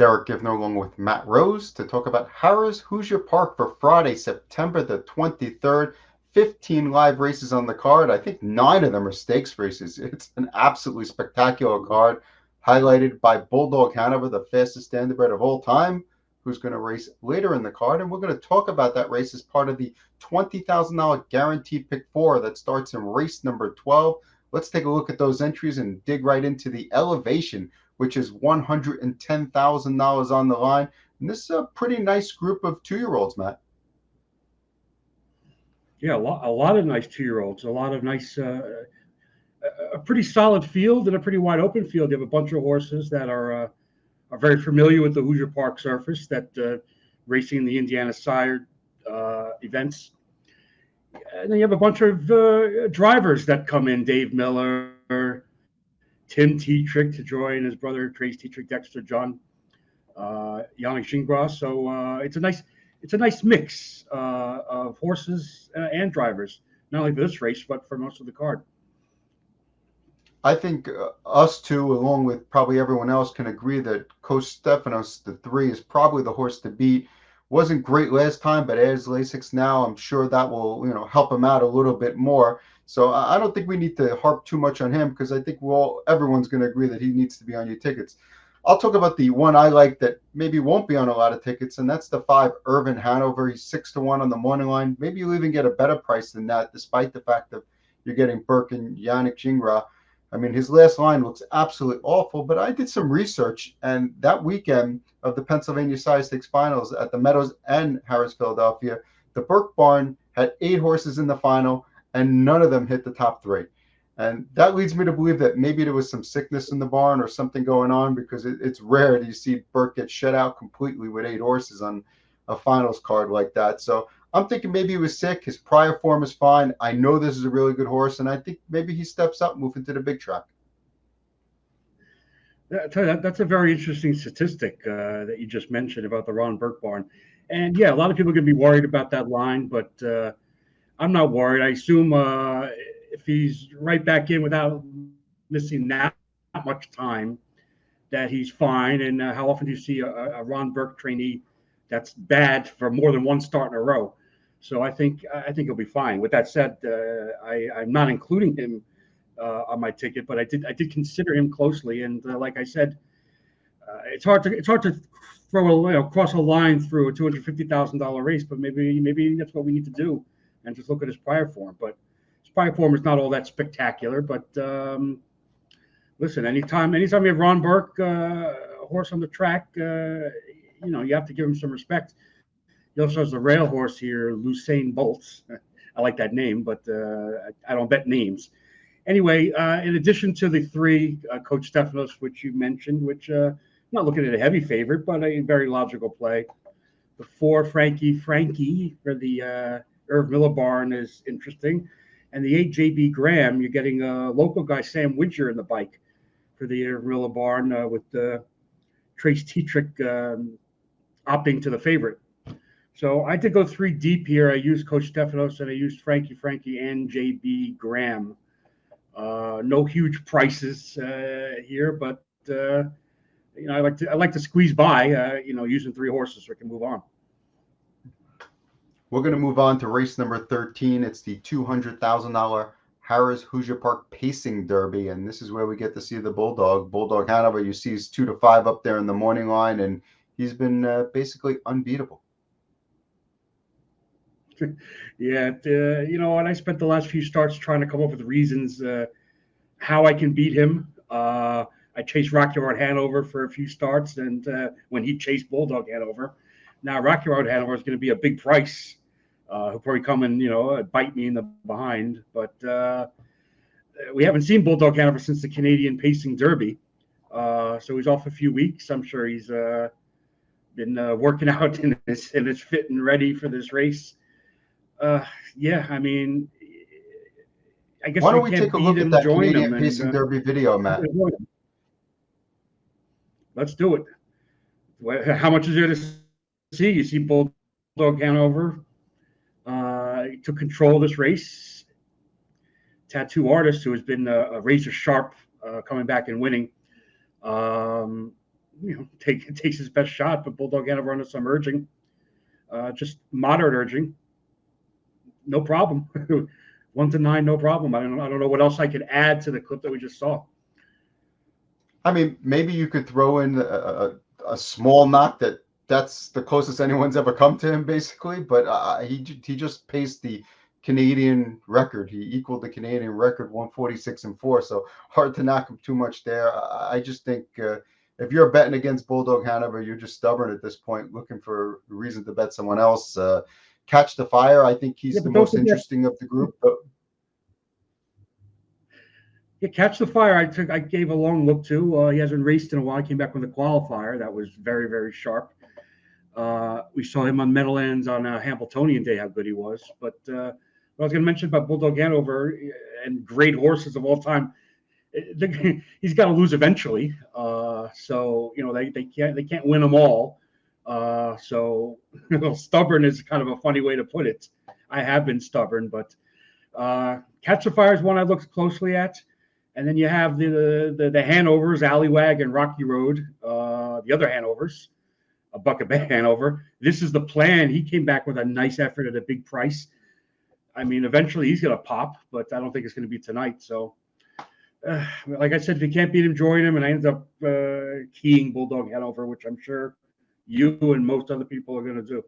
Derick Giwner along with Matt Rose to talk about Harrah's Hoosier Park for Friday, September the 23rd. 15 live races on the card. I think 9 of them are stakes races. It's an absolutely spectacular card, highlighted by Bulldog Hanover, the fastest standardbred of all time, who's going to race later in the card. And we're going to talk about that race as part of the $20,000 guaranteed pick 4 that starts in race number 12. Let's take a look at those entries and dig right into the elevation, which is $110,000 on the line. And this is a pretty nice group of 2-year-olds, Matt. Yeah, a lot of nice 2-year-olds, a lot of nice, a pretty solid field and a pretty wide open field. You have a bunch of horses that are very familiar with the Hoosier Park surface, that racing in the Indiana Sire events. And then you have a bunch of drivers that come in: Dave Miller, Tim Tetrick to join his brother Trace Tetrick, Dexter John, Yannick Gingras. So it's a nice mix of horses and drivers, not only for this race but for most of the card. I think us two, along with probably everyone else, can agree that Coach Stefanos, the 3, is probably the horse to beat. Wasn't great last time, but as Lasix now, I'm sure that will help him out a little bit more. So I don't think we need to harp too much on him, because I think everyone's going to agree that he needs to be on your tickets. I'll talk about the one I like that maybe won't be on a lot of tickets, and that's the 5 Irvin Hanover. He's 6-1 on the morning line. Maybe you'll even get a better price than that, despite the fact that you're getting Burke and Yannick Gingras. I mean, his last line looks absolutely awful, but I did some research, and that weekend of the Pennsylvania Sire Stakes Finals at the Meadows and Harrah's Philadelphia, the Burke barn had 8 horses in the final, and none of them hit the top 3. And that leads me to believe that maybe there was some sickness in the barn or something going on, because it's rare to see Burke get shut out completely with 8 horses on a finals card like that. So I'm thinking maybe he was sick. His prior form is fine. I know this is a really good horse, and I think maybe he steps up, moving to the big track. That's a very interesting statistic that you just mentioned about the Ron Burke barn. And yeah, a lot of people are going to be worried about that line, but I'm not worried. I assume if he's right back in without missing that much time, that he's fine. And how often do you see a Ron Burke trainee that's bad for more than one start in a row? So I think he'll be fine. With that said, I'm not including him on my ticket, but I did consider him closely. And like I said, it's hard to throw cross a line through a $250,000 race, but maybe that's what we need to do, and just look at his prior form. But his prior form is not all that spectacular. But listen, anytime you have Ron Burke, a horse on the track, you have to give him some respect. He also has the rail horse here, Lusain Bolts. I like that name, but I don't bet names. Anyway, in addition to the 3, Coach Stefanos, which you mentioned, which I'm not looking at a heavy favorite, but a very logical play. The 4, Frankie for the Irv Miller barn is interesting. And the 8, JB Graham, you're getting a local guy, Sam Widger, in the bike for the Irv Miller barn with Trace Tetrick opting to the favorite. So I did go 3 deep here. I used Coach Stefanos, and I used Frankie, and JB Graham. No huge prices here, but I like to squeeze by. Using 3 horses so I can move on. We're going to move on to race number 13. It's the $200,000 Harrah's Hoosier Park Pacing Derby, and this is where we get to see the Bulldog Hanover. You see he's 2-5 up there in the morning line, and he's been basically unbeatable. Yeah, and I spent the last few starts trying to come up with reasons how I can beat him. I chased Rocky Road Hanover for a few starts, and when he chased Bulldog Hanover. Now Rocky Road Hanover is going to be a big price. He'll probably come and bite me in the behind. But we haven't seen Bulldog Hanover since the Canadian Pacing Derby, so he's off a few weeks. I'm sure he's been working out and is fit and ready for this race. Yeah, I mean, I guess why don't we take a look at that Canadian Pacing Derby video, Matt? Let's do it. How much is there to see? You see Bulldog Hanover took control of this race. Tattoo artist who has been a razor sharp coming back and winning. takes his best shot, but Bulldog Hanover under some urging, just moderate urging, no problem. 1-9, no problem. I don't know what else I could add to the clip that we just saw. I mean, maybe you could throw in a small knock that's the closest anyone's ever come to him, basically. But he just paced the Canadian record. He equaled the Canadian record, 146-4. So hard to knock him too much there. I just think if you're betting against Bulldog Hanover, you're just stubborn at this point, looking for a reason to bet someone else. Catch the Fire, I think he's the most interesting of the group. But yeah, Catch the Fire. I gave a long look to. He hasn't raced in a while. He came back with a qualifier that was very, very sharp. We saw him on Meadowlands on Hamiltonian Day, how good he was. But what I was going to mention about Bulldog Hanover and great horses of all time, he's got to lose eventually. So they can't win them all. So stubborn is kind of a funny way to put it. I have been stubborn, but Catch the Fire is one I looked closely at. And then you have the Hanovers, Allywag and Rocky Road, the other Hanovers, a Bucket Bay Hanover. This is the plan. He came back with a nice effort at a big price. I mean, eventually he's going to pop, but I don't think it's going to be tonight. So, like I said, if you can't beat him, join him. And I ended up keying Bulldog Hanover, which I'm sure you and most other people are going to do.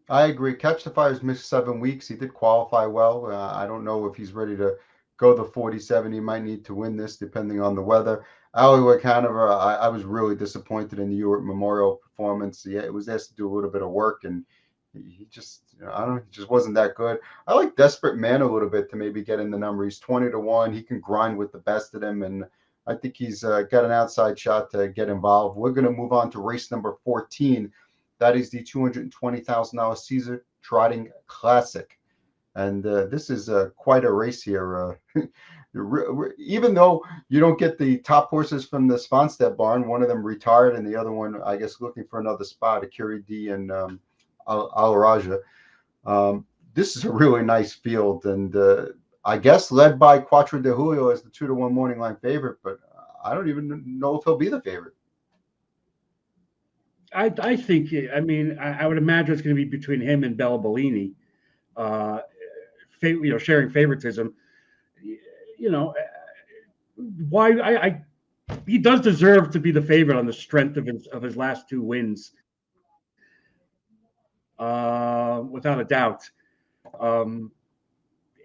I agree. Catch the Fire's missed 7 weeks. He did qualify well. I don't know if he's ready to go the 47. He might need to win this depending on the weather. Allywag Hanover, I was really disappointed in the Europe Memorial performance. Yeah, it was asked to do a little bit of work, and he just, I don't know, he just wasn't that good. I like Desperate Man a little bit to maybe get in the number. He's 20-1. He can grind with the best of them, and I think he's got an outside shot to get involved. We're going to move on to race number 14. That is the $220,000 Caesar Trotting Classic. And this is quite a race here. Even though you don't get the top horses from the Svanstedt barn, one of them retired and the other one, I guess, looking for another spot, Akiri D and Alaraja. This is a really nice field, and I guess led by Quattro de Julio as the 2-1 morning line favorite, but I don't even know if he'll be the favorite. I think, I mean, I would imagine it's going to be between him and Bella Bellini. Sharing favoritism, why he does deserve to be the favorite on the strength of his last 2 wins, without a doubt.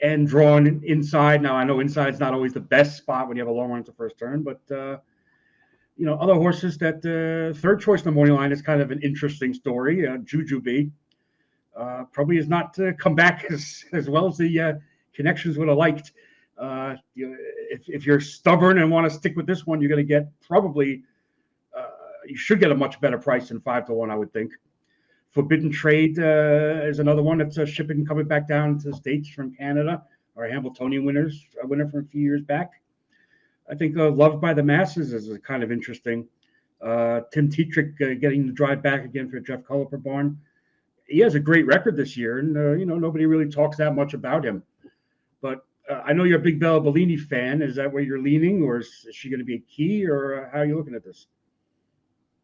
And drawn inside. Now I know inside's not always the best spot when you have a long run at the first turn, but other horses that third choice in the morning line is kind of an interesting story. Jujubee. Probably has not come back as well as the connections would have liked. If you're stubborn and want to stick with this one, you're going to get probably you should get a much better price than 5-1, I would think. Forbidden Trade is another one that's shipping coming back down to the States from Canada. Our Hamiltonian a winner from a few years back. I think Loved by the Masses is kind of interesting. Tim Tetrick getting the drive back again for Jeff Culliper barn. He has a great record this year, and nobody really talks that much about him. But I know you're a big Bella Bellini fan. Is that where you're leaning, or is she going to be a key, or how are you looking at this?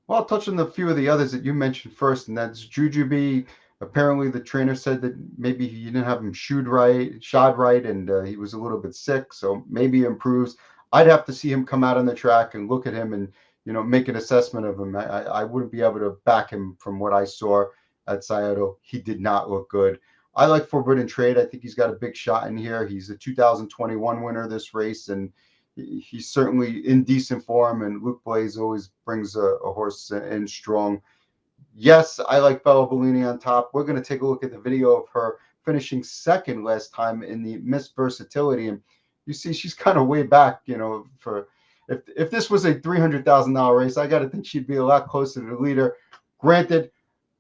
Well, I'll touch on a few of the others that you mentioned first, and that's Jujubee. Apparently, the trainer said that maybe he didn't have him shod right, and he was a little bit sick, so maybe he improves. I'd have to see him come out on the track and look at him and make an assessment of him. I wouldn't be able to back him from what I saw at Scioto. He did not look good. I like Forbidden Trade. I think he's got a big shot in here. He's a 2021 winner of this race, and he's certainly in decent form. And Luke Blaze always brings a horse in strong. Yes, I like Bella Bellini on top. We're going to take a look at the video of her finishing second last time in the Miss Versatility, and you see she's kind of way back. For if this was a $300,000 race, I got to think she'd be a lot closer to the leader. Granted,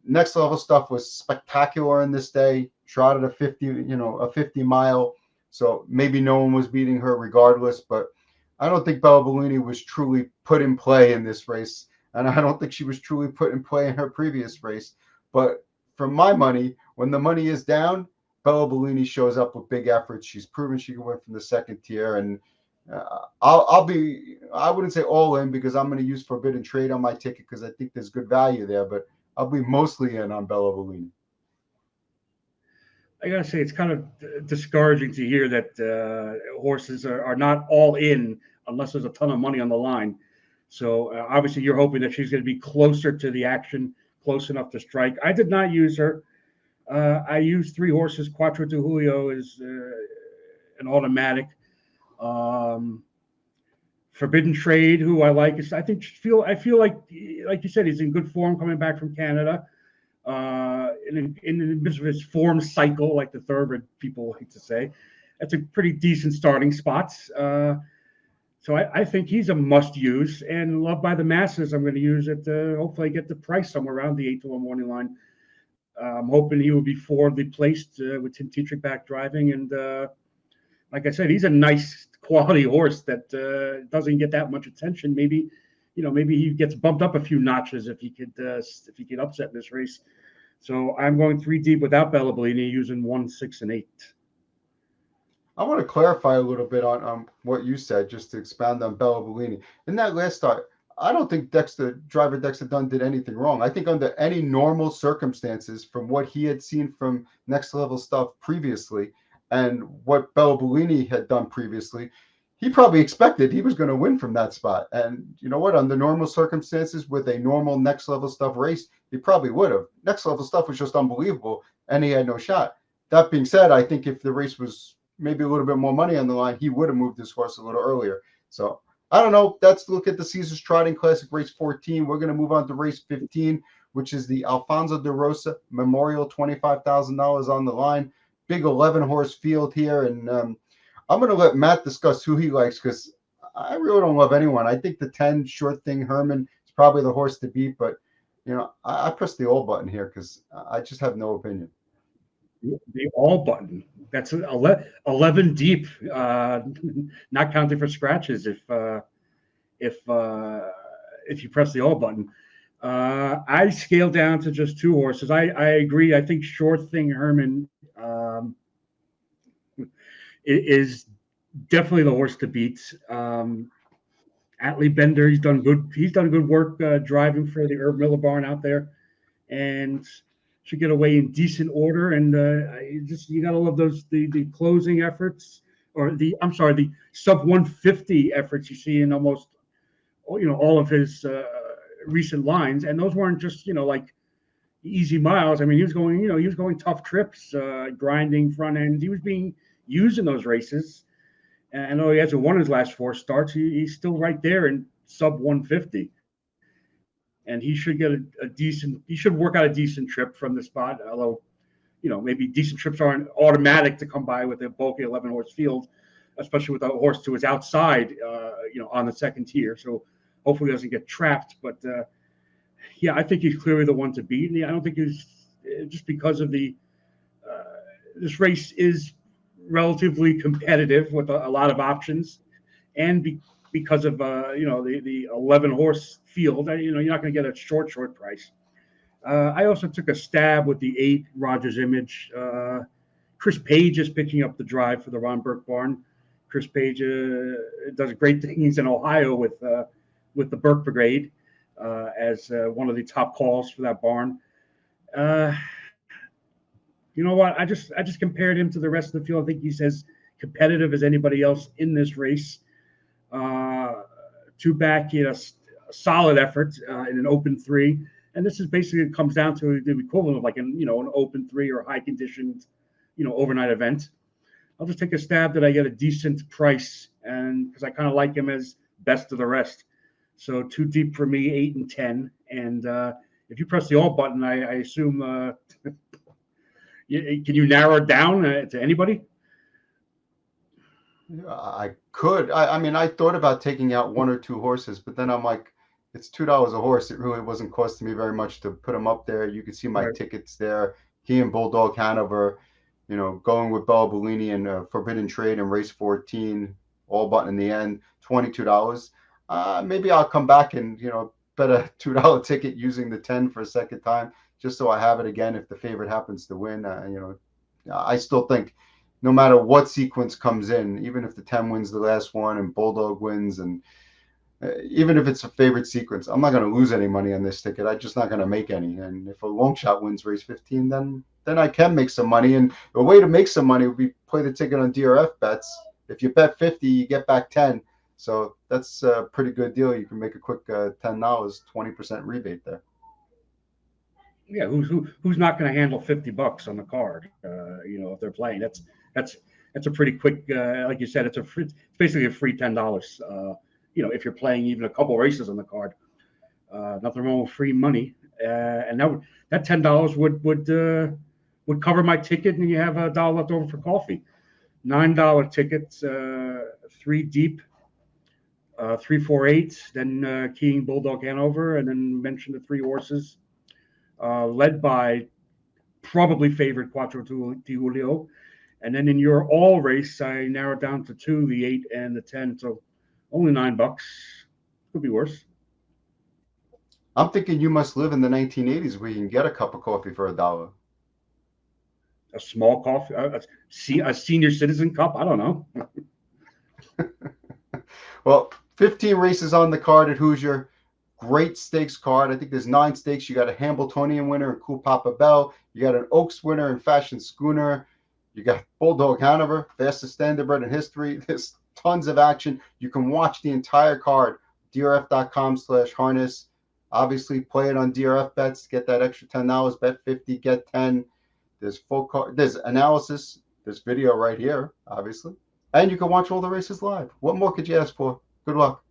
next level stuff was spectacular in this day. Trotted a 50 mile. So maybe no one was beating her regardless, but I don't think Bella Bellini was truly put in play in this race. And I don't think she was truly put in play in her previous race. But for my money, when the money is down, Bella Bellini shows up with big efforts. She's proven she can win from the second tier. And I'll be, I wouldn't say all in because I'm going to use Forbidden Trade on my ticket because I think there's good value there, but I'll be mostly in on Bella Bellini. I gotta say, it's kind of discouraging to hear that horses are not all in unless there's a ton of money on the line. So obviously, you're hoping that she's going to be closer to the action, close enough to strike. I did not use her. I used three horses. Quattro de Julio is an automatic. Um, Forbidden Trade, who I like, is I feel like you said, he's in good form coming back from Canada. In the midst of his form cycle, like the thoroughbred people like to say, that's a pretty decent starting spot. So I think he's a must use and loved by the masses. I'm going to use it to hopefully get the price somewhere around the 8-1 morning line. I'm hoping he will be forwardly placed with Tim Tetrick back driving. And like I said, he's a nice quality horse that doesn't get that much attention. Maybe, maybe he gets bumped up a few notches if he could upset this race. So I'm going 3 deep without Bella Bellini, using 1, 6, and 8. I want to clarify a little bit on what you said, just to expand on Bella Bellini. In that last start, I don't think driver Dexter Dunn did anything wrong. I think under any normal circumstances, from what he had seen from next level stuff previously and what Bella Bellini had done previously, he probably expected he was going to win from that spot. And you know what? Under normal circumstances, with a normal next level stuff race, he probably would have. Next level stuff was just unbelievable, and he had no shot. That being said, I think if the race was maybe a little bit more money on the line, he would have moved his horse a little earlier. So I don't know. Let's look at the Caesars Trotting Classic race 14. We're going to move on to race 15, which is the Alfonso Derosa Memorial, $25,000 on the line. Big 11 horse field here. And I'm going to let Matt discuss who he likes because I really don't love anyone. I think the 10 Short Thing Herman is probably the horse to beat, but I press the all button here because I just have no opinion. The all button. That's 11 deep, not counting for scratches. If you press the all button, I scale down to just 2 horses. I agree. I think Short Thing Herman is definitely the horse to beat. Atlee Bender, he's done good work driving for the Herb Miller barn out there, and should get away in decent order. And you gotta love the closing efforts, or the sub 150 efforts you see in almost all of his recent lines. And those weren't just like easy miles. I mean, he was going tough trips, grinding front end. He was being used in those races. And I know he hasn't won his last 4 starts. He's still right there in sub 150. And he should get he should work out a decent trip from the spot. Although, maybe decent trips aren't automatic to come by with a bulky 11 horse field, especially with a horse to his outside, on the second tier. So hopefully he doesn't get trapped. But yeah, I think he's clearly the one to beat. And I don't think he's just because of this race is relatively competitive with a lot of options, and because of the 11 horse field, you're not going to get a short price. I also took a stab with the 8 Rogers Image. Chris Page is picking up the drive for the Ron Burke barn. Chris Page does great things in Ohio with the Burke Brigade as one of the top calls for that barn. You know what? I just compared him to the rest of the field. I think he's as competitive as anybody else in this race. 2 back, he had a solid effort in an open 3, and this is basically comes down to the equivalent of like an open 3 or high conditioned overnight event. I'll just take a stab that I get a decent price, and because I kind of like him as best of the rest. So 2 deep for me, 8 and 10, and if you press the all button, I assume. Can you narrow it down to anybody? I could. I mean, I thought about taking out 1 or 2 horses, but then I'm like, it's $2 a horse. It really wasn't costing me very much to put them up there. You can see my tickets there. He and Bulldog Hanover, going with Bella Bellini and Forbidden Trade and race 14, all button in the end, $22. Maybe I'll come back and bet a $2 ticket using the 10 for a second time, just so I have it again if the favorite happens to win. I still think no matter what sequence comes in, even if the 10 wins the last one and Bulldog wins, and even if it's a favorite sequence, I'm not going to lose any money on this ticket. I'm just not going to make any. And if a long shot wins race 15, then I can make some money. And the way to make some money would be play the ticket on DRF bets. If you bet 50, you get back 10. So that's a pretty good deal. You can make a quick $10, 20% rebate there. Yeah, who's not going to handle $50 on the card? If they're playing, that's a pretty quick. Like you said, it's basically a free $10. If you're playing even a couple races on the card, nothing wrong with free money. And that $10 would cover my ticket, and you have $1 left over for coffee. $9 tickets, 3 deep, 348. Then King Bulldog Hanover, and then mention the 3 horses. Led by probably favorite Quattro di Julio. And then in your all race, I narrowed down to 2, the 8 and the 10. So only $9. Could be worse. I'm thinking you must live in the 1980s where you can get a cup of coffee for $1. A small coffee, a senior citizen cup. I don't know. Well, 15 races on the card at Hoosier. Great stakes card. I think there's 9 stakes. You got a Hambletonian winner in Cool Papa Bell. You got an Oaks winner in Fashion Schooner. You got Bulldog Hanover, fastest standardbred in history. There's tons of action. You can watch the entire card. DRF.com/harness. Obviously, play it on DRF bets. Get that extra $10. Bet 50, get 10. There's full card. There's analysis. There's video right here, obviously. And you can watch all the races live. What more could you ask for? Good luck.